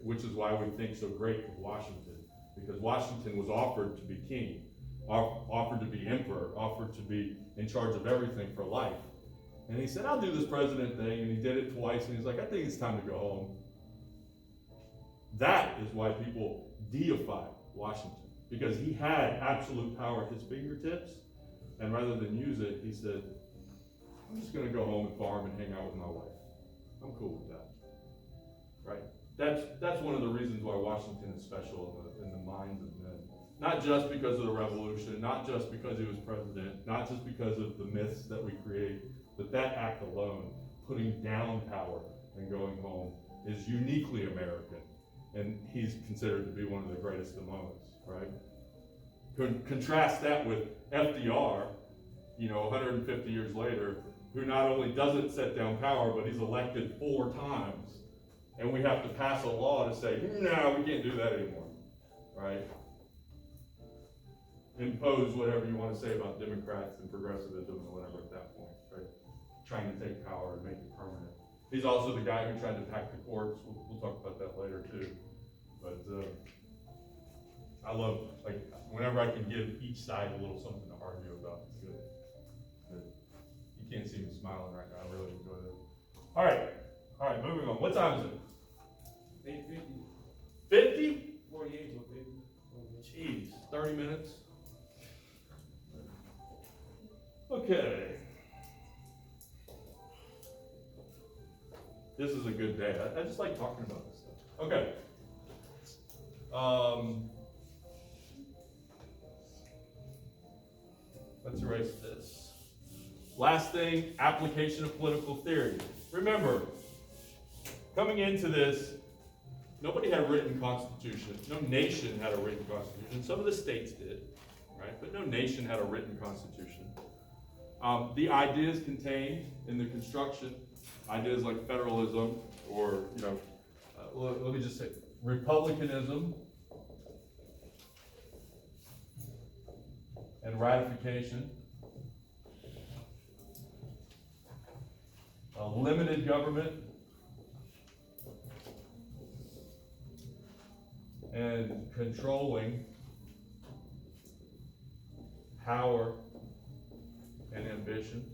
which is why we think so great of Washington, because Washington was offered to be king, offered to be emperor, offered to be in charge of everything for life. And he said, I'll do this president thing, and he did it twice, and he's like, I think it's time to go home. That is why people deify Washington, because he had absolute power at his fingertips, and rather than use it, he said, I'm just gonna go home and farm and hang out with my wife. I'm cool with that, right? That's one of the reasons why Washington is special in the minds of men. Not just because of the revolution, not just because he was president, not just because of the myths that we create, but that act alone, putting down power and going home, is uniquely American. And he's considered to be one of the greatest among us, right? Contrast that with FDR, 150 years later, who not only doesn't set down power, but he's elected 4 times. And we have to pass a law to say, no, we can't do that anymore, right? Impose whatever you want to say about Democrats and progressivism or whatever at that point, right? Trying to take power and make it permanent. He's also the guy who tried to pack the courts. We'll talk about that later too. But I love, whenever I can give each side a little something to argue about, it's good. You can't see me smiling right now. I really enjoy it. All right, moving on. What time is it? 8:50. 50? 48 or 50. Jeez, 30 minutes. Okay. This is a good day. I just like talking about this stuff. Okay. Let's erase this. Last thing, application of political theory. Remember, coming into this, nobody had a written constitution. No nation had a written constitution. Some of the states did, right? But no nation had a written constitution. The ideas contained in the construction, ideas like federalism, or, let me just say, republicanism and ratification, limited government, and controlling power and ambition.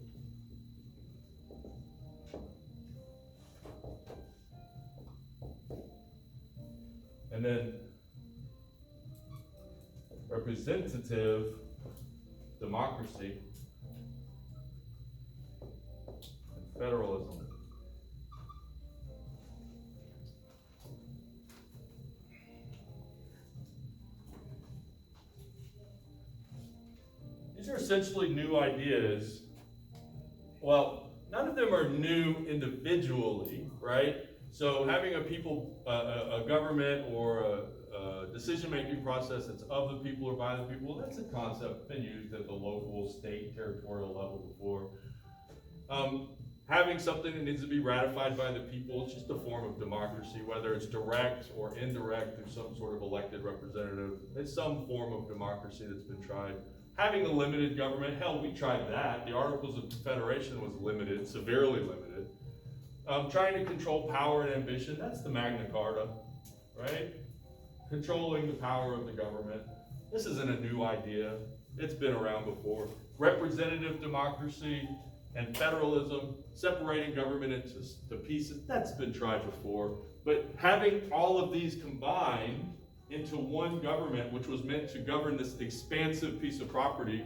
And then representative democracy and federalism. These are essentially new ideas. Well, none of them are new individually, right? So having a government or a decision-making process that's of the people or by the people, that's a concept been used at the local, state, territorial level before. Having something that needs to be ratified by the people, it's just a form of democracy, whether it's direct or indirect through some sort of elected representative. It's some form of democracy that's been tried. Having a limited government, hell, we tried that. The Articles of Confederation was limited, severely limited. Trying to control power and ambition, that's the Magna Carta, right? Controlling the power of the government. This isn't a new idea. It's been around before. Representative democracy and federalism, separating government into pieces, that's been tried before. But having all of these combined into one government, which was meant to govern this expansive piece of property,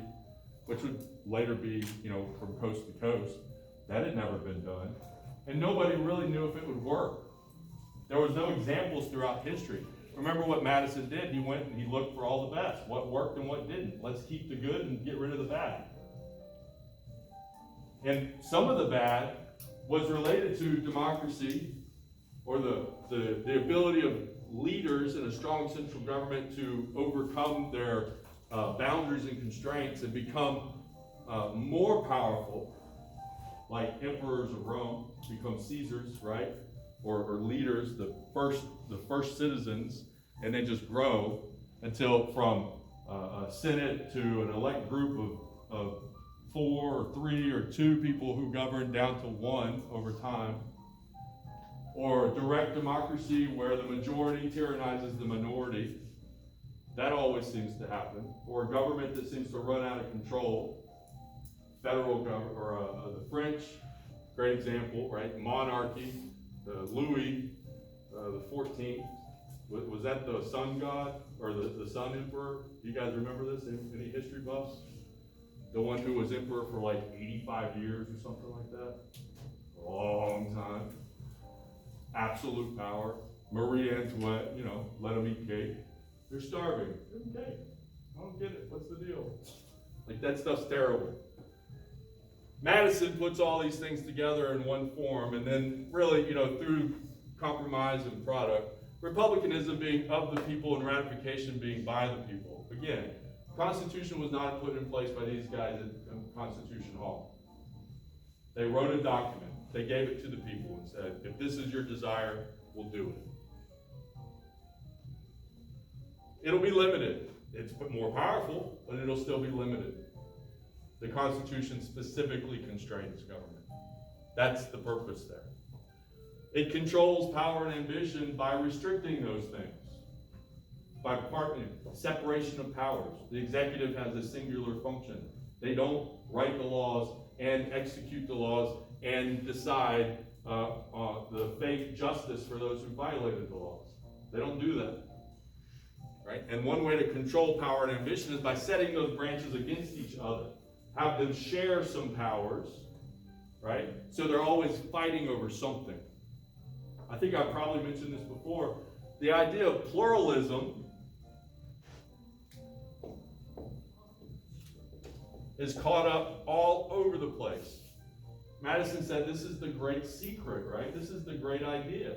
which would later be, from coast to coast, that had never been done. And nobody really knew if it would work. There was no examples throughout history. Remember what Madison did? He went and he looked for all the best. What worked and what didn't. Let's keep the good and get rid of the bad. And some of the bad was related to democracy, or the ability of leaders in a strong central government to overcome their boundaries and constraints and become more powerful, like emperors of Rome become Caesars, right? Or leaders, the first citizens, and they just grow until from a senate to an elect group of 4 or 3 or 2 people who govern down to 1 over time. or direct democracy where the majority tyrannizes the minority. That always seems to happen. Or a government that seems to run out of control. Federal government, or the French, great example, right? Monarchy, Louis the 14th. Was that the sun god, or the sun emperor? You guys remember this? Any history buffs? The one who was emperor for like 85 years or something like that? A long time. Absolute power. Marie Antoinette, let them eat cake. They're starving. Give them cake. I don't get it. What's the deal? Like, that stuff's terrible. Madison puts all these things together in one form, and then really, through compromise and product, republicanism being of the people and ratification being by the people. Again, Constitution was not put in place by these guys at Constitution Hall. They wrote a document. They gave it to the people and said, if this is your desire, we'll do it. It'll be limited. It's more powerful, but it'll still be limited. The Constitution specifically constrains government. That's the purpose there. It controls power and ambition by restricting those things, by separation of powers. The executive has a singular function. They don't write the laws and execute the laws and decide the fake justice for those who violated the laws. They don't do that. Right? And one way to control power and ambition is by setting those branches against each other. Have them share some powers, right? So they're always fighting over something. I think I've probably mentioned this before. The idea of pluralism is caught up all over the place. Madison said this is the great secret, right? This is the great idea.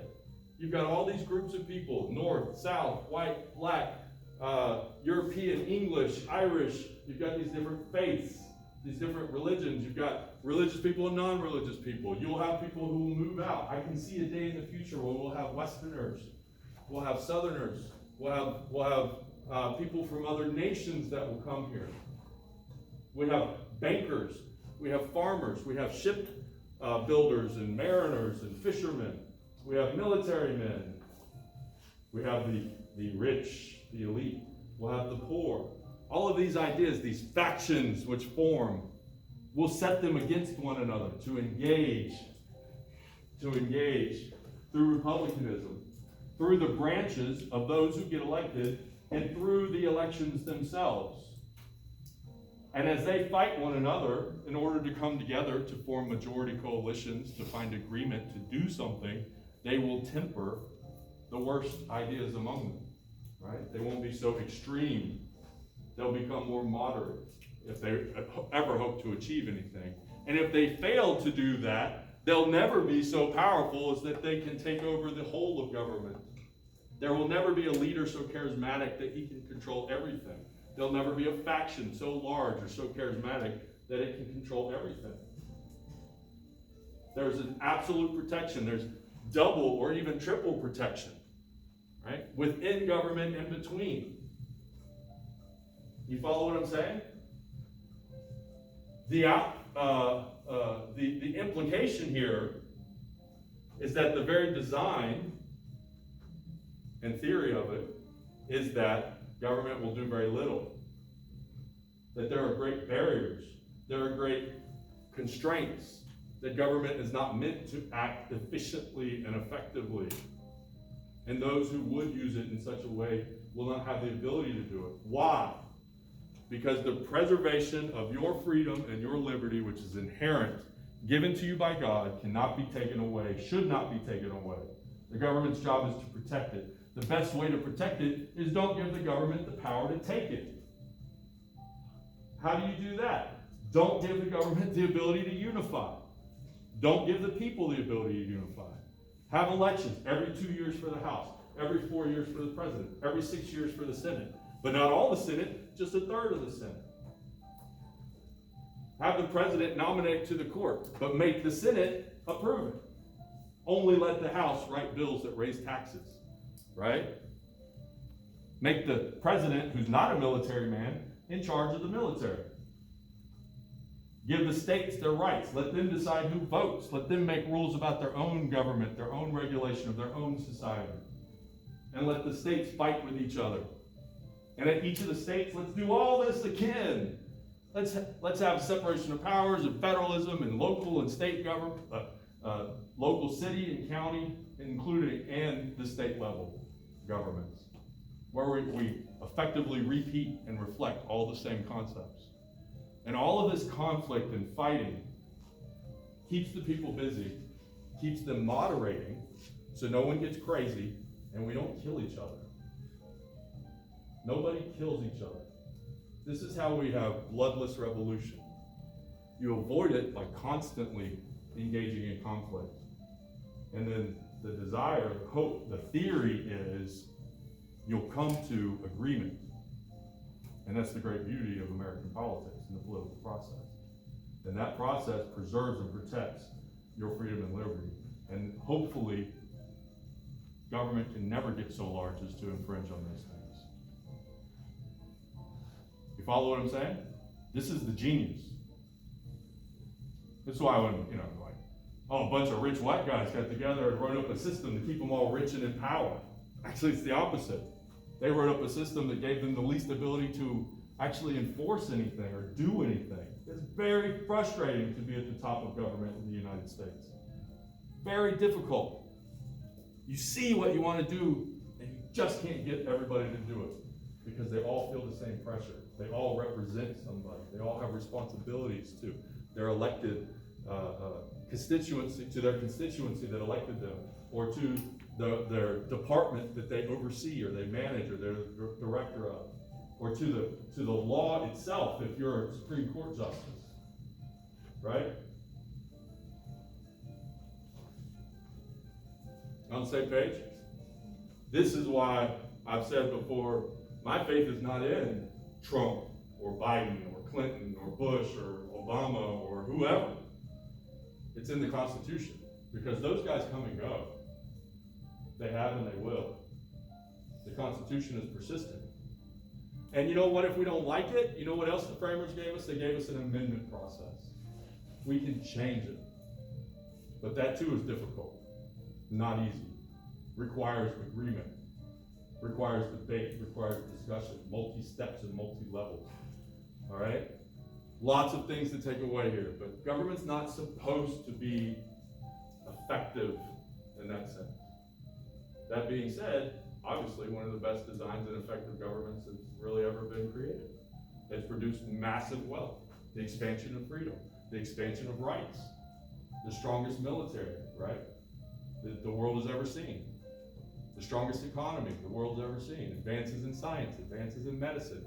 You've got all these groups of people, North, South, white, black, European, English, Irish. You've got these different faiths, these different religions. You've got religious people and non-religious people. You'll have people who will move out. I can see a day in the future where we'll have Westerners, we'll have Southerners, we'll have people from other nations that will come here. We have bankers, we have farmers, we have ship builders and mariners and fishermen. We have military men. We have the rich, the elite. We'll have the poor. All of these ideas, these factions which form, we'll set them against one another to engage through republicanism, through the branches of those who get elected, and through the elections themselves. And as they fight one another in order to come together to form majority coalitions, to find agreement to do something, they will temper the worst ideas among them, right? They won't be so extreme. They'll become more moderate if they ever hope to achieve anything. And if they fail to do that, they'll never be so powerful as that they can take over the whole of government. There will never be a leader so charismatic that he can control everything. There'll never be a faction so large or so charismatic that it can control everything. There's an absolute protection. There's double or even triple protection, right? Within government and between. You follow what I'm saying? The implication here is that the very design and theory of it is that government will do very little. That there are great barriers. There are great constraints. That government is not meant to act efficiently and effectively. And those who would use it in such a way will not have the ability to do it. Why? Because the preservation of your freedom and your liberty, which is inherent, given to you by God, cannot be taken away, should not be taken away. The government's job is to protect it. The best way to protect it is don't give the government the power to take it. How do you do that? Don't give the government the ability to unify. Don't give the people the ability to unify. Have elections every 2 years for the House, every 4 years for the President, every 6 years for the Senate. But not all the Senate, just a third of the Senate. Have the President nominate to the court, but make the Senate approve it. Only let the House write bills that raise taxes, right? Make the President, who's not a military man, in charge of the military. Give the states their rights. Let them decide who votes. Let them make rules about their own government, their own regulation of their own society. And let the states fight with each other. And at each of the states, let's do all this again. Let's have separation of powers and federalism and local and state government, local city and county, including and the state level governments, where we effectively repeat and reflect all the same concepts. And all of this conflict and fighting keeps the people busy, keeps them moderating, so no one gets crazy, and we don't kill each other. Nobody kills each other. This is how we have bloodless revolution. You avoid it by constantly engaging in conflict. And then the desire, the hope, the theory is you'll come to agreement. And that's the great beauty of American politics and the political process. And that process preserves and protects your freedom and liberty. And hopefully, government can never get so large as to infringe on those things. You follow what I'm saying? This is the genius. That's why when, a bunch of rich white guys got together and wrote up a system to keep them all rich and in power. Actually, it's the opposite. They wrote up a system that gave them the least ability to actually enforce anything or do anything. It's very frustrating to be at the top of government in the United States. Very difficult. You see what you want to do, and you just can't get everybody to do it because they all feel the same pressure. They all represent somebody. They all have responsibilities to their elected constituency, to their constituency that elected them, or to their department that they oversee or they manage or they're the director of, or to the law itself if you're a Supreme Court justice, right? On the same page? This is why I've said before, my faith is not in Trump or Biden or Clinton or Bush or Obama or whoever. It's in the Constitution, because those guys come and go. They have and they will. The Constitution is persistent. And you know what, if we don't like it, you know what else the framers gave us? They gave us an amendment process. We can change it. But that too is difficult. Not easy. Requires agreement. Requires debate. Requires discussion. Multi-steps and multi-levels. All right? Lots of things to take away here, but government's not supposed to be effective in that sense. That being said, obviously one of the best designs and effective governments that's really ever been created. It's produced massive wealth, the expansion of freedom, the expansion of rights, the strongest military, right, that the world has ever seen, the strongest economy the world's ever seen, advances in science, advances in medicine.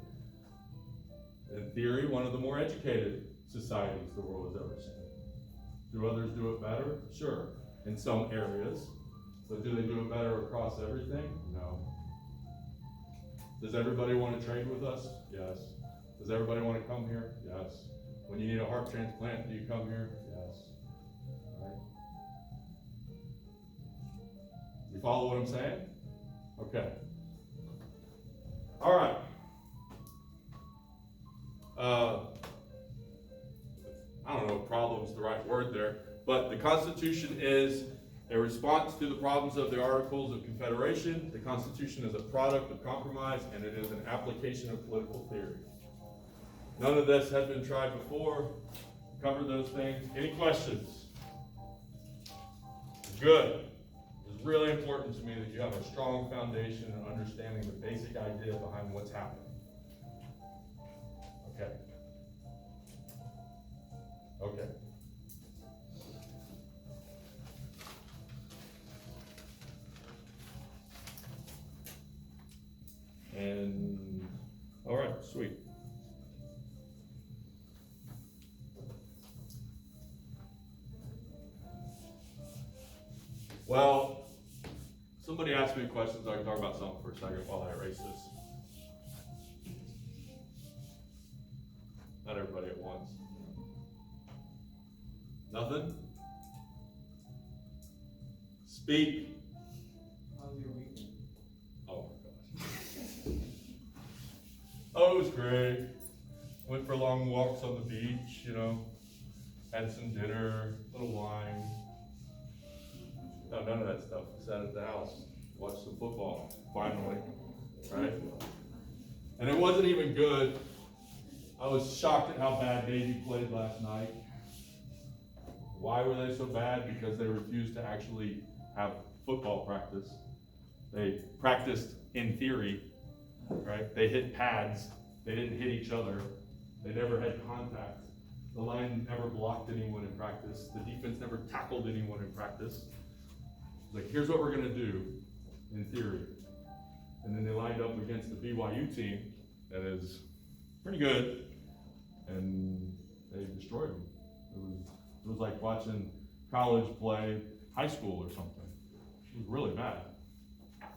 In theory, one of the more educated societies the world has ever seen. Do others do it better? Sure, in some areas. But do they do it better across everything? No. Does everybody want to trade with us? Yes. Does everybody want to come here? Yes. When you need a heart transplant, do you come here? Yes. Right? You follow what I'm saying? Okay. All right. I don't know if problem's the right word there, but the Constitution is a response to the problems of the Articles of Confederation. The Constitution is a product of compromise, and it is an application of political theory. None of this has been tried before. Covered those things. Any questions? Good. It's really important to me that you have a strong foundation in understanding the basic idea behind what's happening. Okay. Okay. And, all right, sweet. Well, somebody asked me questions. I can talk about something for a second while I erase this. Not everybody at once. Nothing? Speak. How's your weekend? Oh my gosh. Oh, it was great. Went for long walks on the beach, had some dinner, a little wine. No, none of that stuff. Sat at the house, watched some football, finally, right? And it wasn't even good. I was shocked at how bad Navy played last night. Why were they so bad? Because they refused to actually have football practice. They practiced in theory, right? They hit pads. They didn't hit each other. They never had contact. The line never blocked anyone in practice. The defense never tackled anyone in practice. Like, here's what we're gonna do in theory. And then they lined up against the BYU team that is pretty good, and they destroyed them. It was like watching college play high school or something. It was really bad,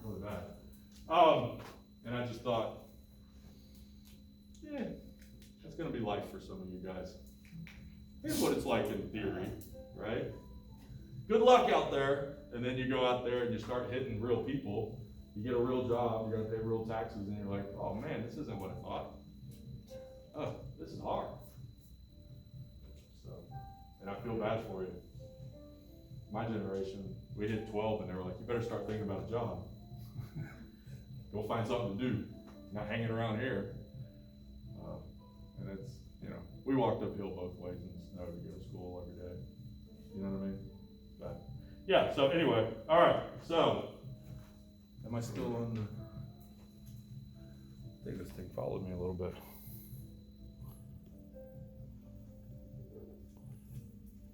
really bad. And I just thought, yeah, that's gonna be life for some of you guys. Here's what it's like in theory, right? Good luck out there, and then you go out there and you start hitting real people. You get a real job, you gotta pay real taxes, and you're like, oh man, this isn't what I thought. Oh, this is hard. So, and I feel bad for you. My generation, we hit 12 and they were like, you better start thinking about a job. Go find something to do, not hanging around here. And it's, we walked uphill both ways in the snow to go to school every day. You know what I mean? But, yeah, so anyway, all right, so, am I still on the, I think this thing followed me a little bit.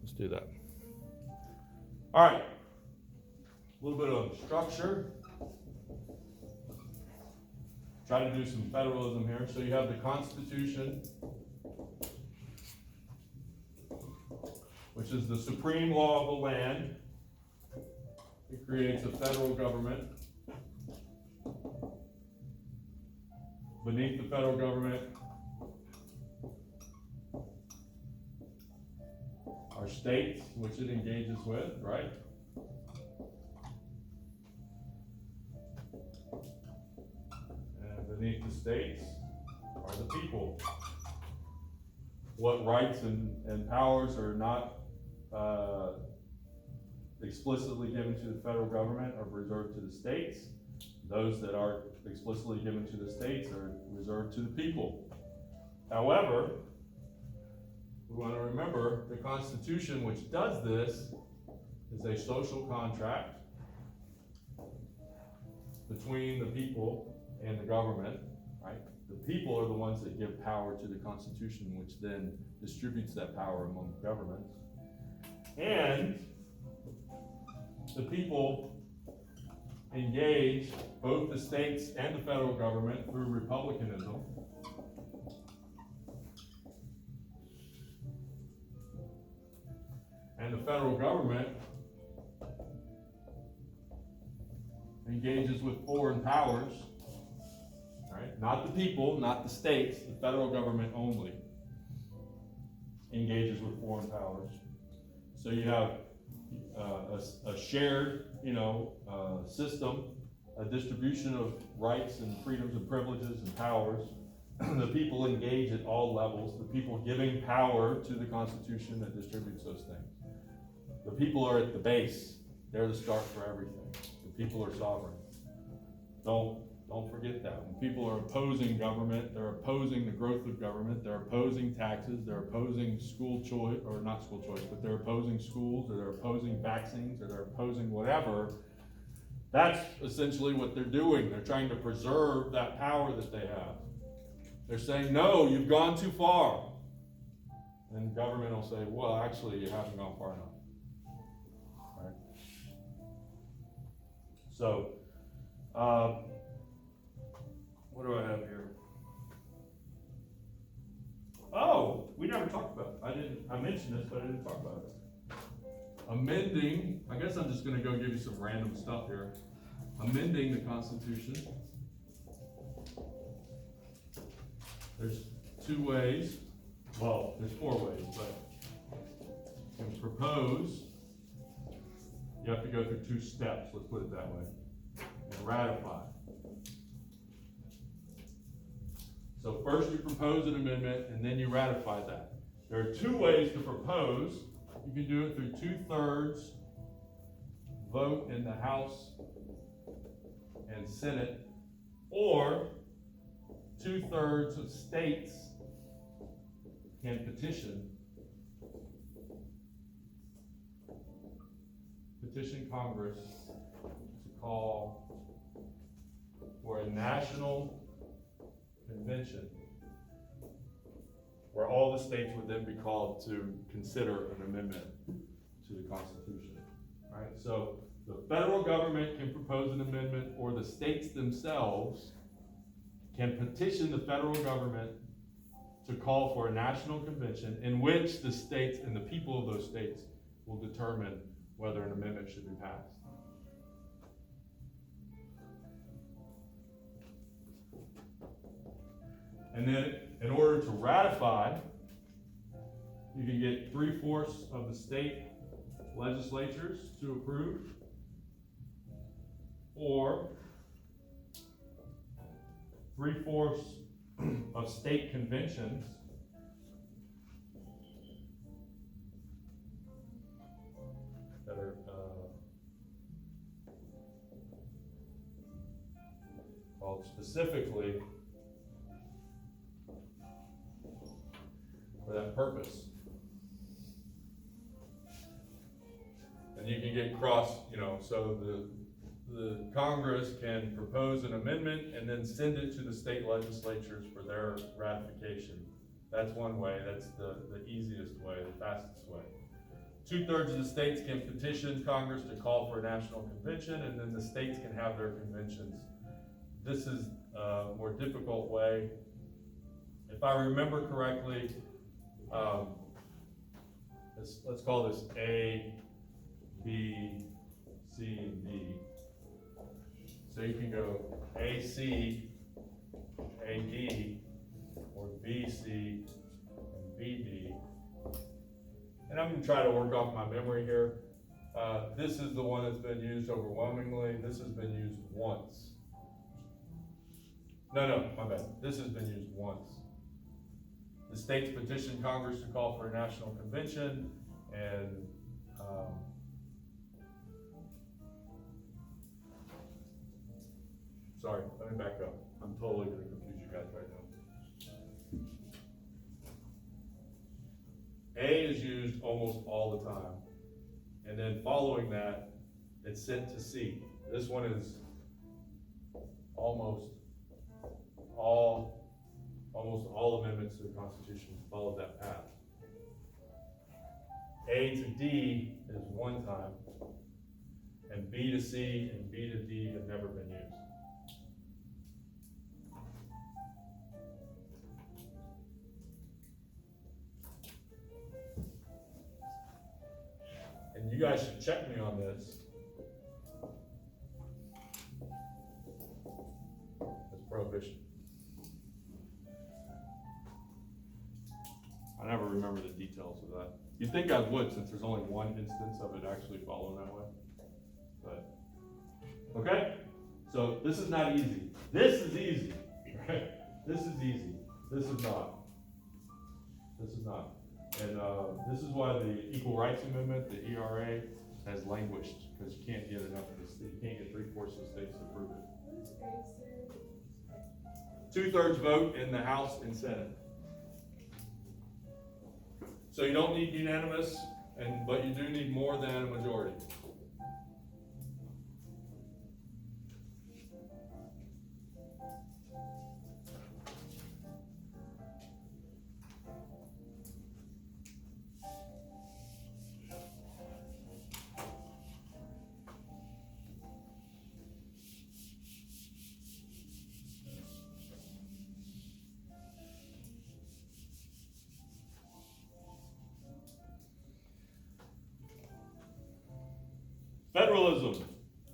Let's do that. All right, a little bit of structure. Try to do some federalism here. So you have the Constitution, which is the supreme law of the land. It creates a federal government. Beneath the federal government are states, which it engages with, right? And beneath the states are the people. What rights and powers are not explicitly given to the federal government are reserved to the states. Those that are explicitly given to the states are reserved to the people. However, we want to remember the Constitution, which does this, is a social contract between the people and the government, right? The people are the ones that give power to the Constitution, which then distributes that power among the government. And the people engage both the states and the federal government through republicanism. And the federal government engages with foreign powers, right? Not the people, not the states, the federal government only engages with foreign powers. So you have a shared, system, a distribution of rights and freedoms and privileges and powers. The people engage at all levels, the people giving power to the Constitution that distributes those things. The people are at the base. They're the start for everything. The people are sovereign. Don't forget that. When people are opposing government, they're opposing the growth of government, they're opposing taxes, they're opposing school choice, or not school choice, but they're opposing schools, or they're opposing vaccines, or they're opposing whatever. That's essentially what they're doing. They're trying to preserve that power that they have. They're saying, no, you've gone too far. And government will say, well, actually, you haven't gone far enough. Right? So, what do I have here? Oh, we never talked about it. I mentioned this, but I didn't talk about it. Amending, I guess I'm just gonna go give you some random stuff here. Amending the Constitution. There's two ways. Well, there's four ways, but you can propose. You have to go through two steps, let's put it that way. And ratify. So first you propose an amendment and then you ratify that. There are two ways to propose. You can do it through 2/3 vote in the House and Senate, or 2/3 of states can petition Congress to call for a national convention where all the states would then be called to consider an amendment to the Constitution. All right, so the federal government can propose an amendment, or the states themselves can petition the federal government to call for a national convention in which the states and the people of those states will determine whether an amendment should be passed. And then, in order to ratify, you can get 3/4 of the state legislatures to approve, or 3/4 of state conventions that are called specifically for that purpose. And you can get so the Congress can propose an amendment and then send it to the state legislatures for their ratification. That's one way, that's the easiest way, the fastest way. 2/3 of the states can petition Congress to call for a national convention, and then the states can have their conventions. This is a more difficult way. If I remember correctly, let's call this A, B, C, and D. So you can go AC, AD, or BC, and BD. And I'm going to try to work off my memory here. This is the one that's been used overwhelmingly. This has been used once. No, my bad. This has been used once. The states petitioned Congress to call for a national convention, and sorry, let me back up. I'm totally going to confuse you guys right now. A is used almost all the time, and then following that, it's sent to C. This one is almost all amendments to the Constitution follow that path. A to D is one time, and B to C and B to D have never been used. And you guys should check me on this. It's prohibition. I never remember the details of that. You'd think I would, since there's only one instance of it actually following that way. But, okay? So this is not easy. This is easy, right? This is easy. This is not. This is not. And this is why the Equal Rights Amendment, the ERA, has languished, because you can't get enough of this. You can't get 3/4 of the states to approve it. 2/3 vote in the House and Senate. So you don't need unanimous, but you do need more than a majority. Federalism,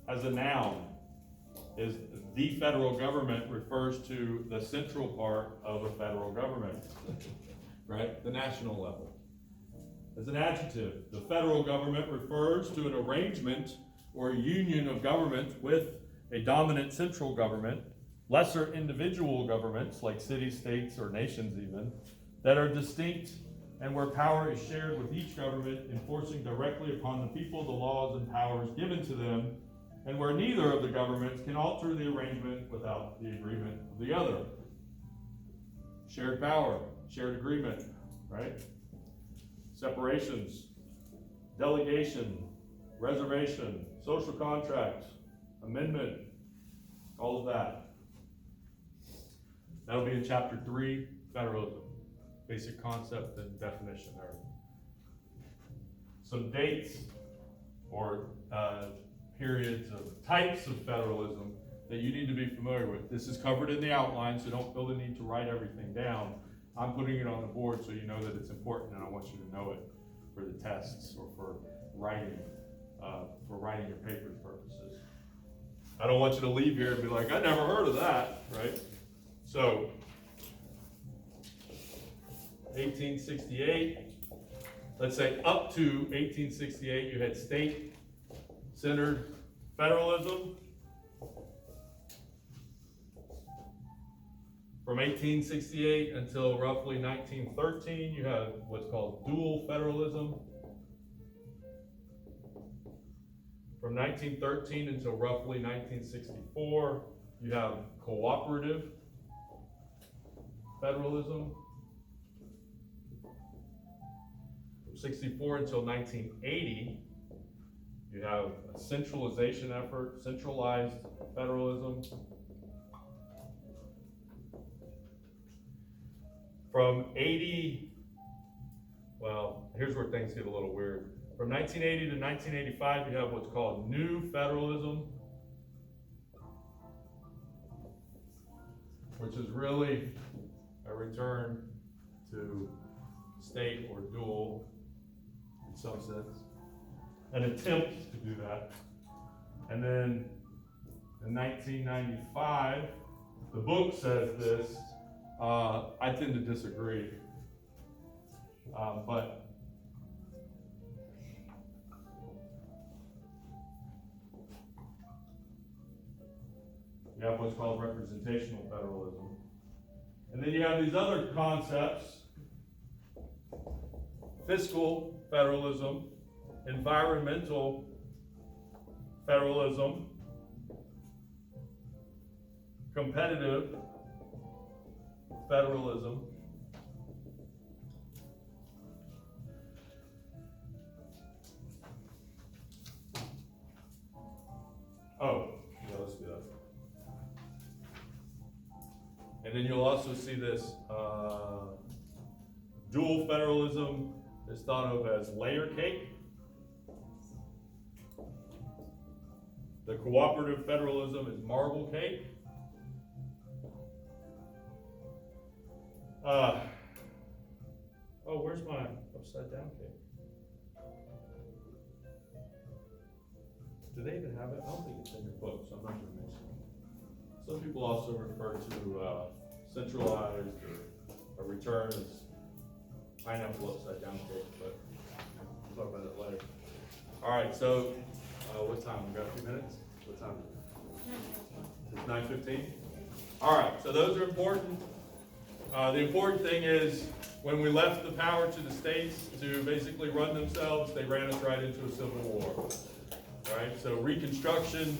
as a noun, is the federal government refers to the central part of a federal government, right? The national level. As an adjective, the federal government refers to an arrangement or a union of government with a dominant central government, lesser individual governments like cities, states, or nations even, that are distinct and where power is shared with each government, enforcing directly upon the people the laws and powers given to them, and where neither of the governments can alter the arrangement without the agreement of the other. Shared power, shared agreement, right? Separations, delegation, reservation, social contract, amendment, all of that. That'll be in chapter 3, federalism. Basic concept and definition there. Some dates or periods of types of federalism that you need to be familiar with. This is covered in the outline, so don't feel the need to write everything down. I'm putting it on the board so you know that it's important, and I want you to know it for the tests or for writing your paper's purposes. I don't want you to leave here and be like, I never heard of that, right? So, 1868, let's say up to 1868, you had state-centered federalism. From 1868 until roughly 1913, you have what's called dual federalism. From 1913 until roughly 1964, you have cooperative federalism. From 64 until 1980, you have a centralization effort, centralized federalism. From 80, well, here's where things get a little weird. From 1980 to 1985, you have what's called new federalism, which is really a return to state or dual in some sense, an attempt to do that. And then in 1995, the book says this, I tend to disagree, but you have what's called representational federalism. And then you have these other concepts: fiscal federalism, environmental federalism, competitive federalism, let's do that. And then you'll also see this dual federalism is thought of as layer cake. The cooperative federalism is marble cake. Where's my upside down cake? Do they even have it? I don't think it's in your book, so I'm not going to mention it. Some people also refer to centralized or a return as pineapple upside down cake, but we'll talk about that later. All right, so what time? We got a few minutes? What time is it? It's 9:15? All right, so those are important. The important thing is, when we left the power to the states to basically run themselves, they ran us right into a civil war. Right? So Reconstruction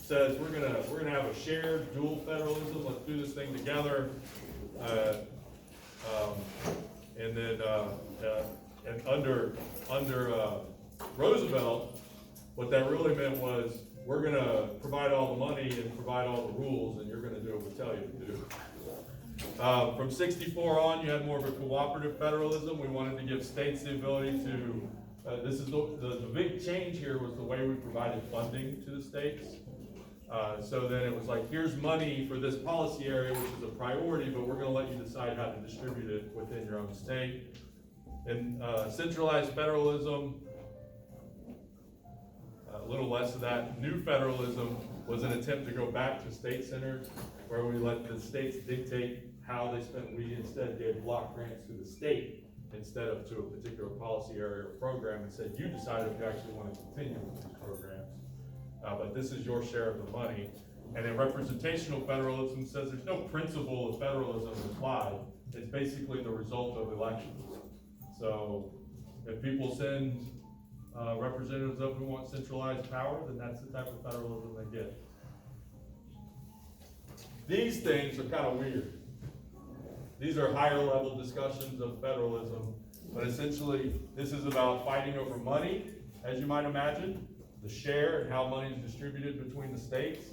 says we're gonna have a shared dual federalism. Let's do this thing together. And then and under Roosevelt, what that really meant was we're gonna provide all the money and provide all the rules, and you're gonna do what we tell you to do. From 64 on, you had more of a cooperative federalism. We wanted to give states the ability to, this is the big change here was the way we provided funding to the states. So then it was like, here's money for this policy area, which is a priority, but we're gonna let you decide how to distribute it within your own state. And centralized federalism, a little less of that. New federalism was an attempt to go back to state-centered, where we let the states dictate how they spent. We instead gave block grants to the state instead of to a particular policy area or program, and said, you decide if you actually want to continue with these programs. But this is your share of the money. And then representational federalism says there's no principle of federalism applied. It's basically the result of elections. So if people send representatives up who want centralized power, then that's the type of federalism they get. These things are kind of weird. These are higher level discussions of federalism, but essentially this is about fighting over money, as you might imagine, the share and how money is distributed between the states.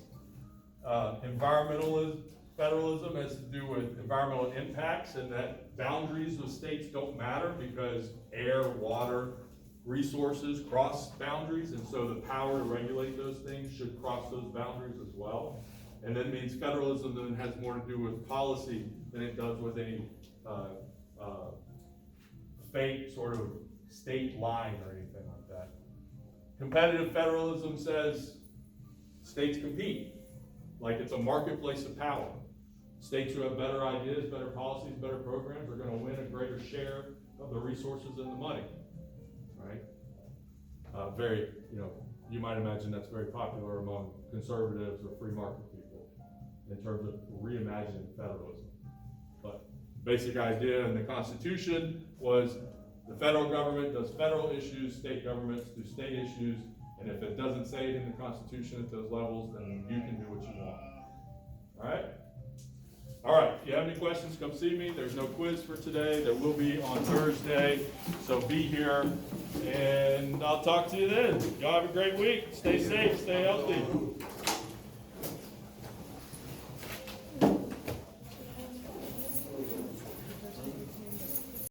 Environmental federalism has to do with environmental impacts, and that boundaries of states don't matter because air, water, resources cross boundaries, and so the power to regulate those things should cross those boundaries as well. And that means federalism then has more to do with policy than it does with any fake sort of state line or anything like that. Competitive federalism says states compete, like it's a marketplace of power. States who have better ideas, better policies, better programs are going to win a greater share of the resources and the money, right? Very, you might imagine that's very popular among conservatives or free market people in terms of reimagining federalism. But basic idea in the Constitution was the federal government does federal issues, state governments do state issues, and if it doesn't say it in the Constitution at those levels, then you can do what you want. All right? All right, if you have any questions, come see me. There's no quiz for today. There will be on Thursday, so be here, and I'll talk to you then. Y'all have a great week. Stay safe, stay healthy.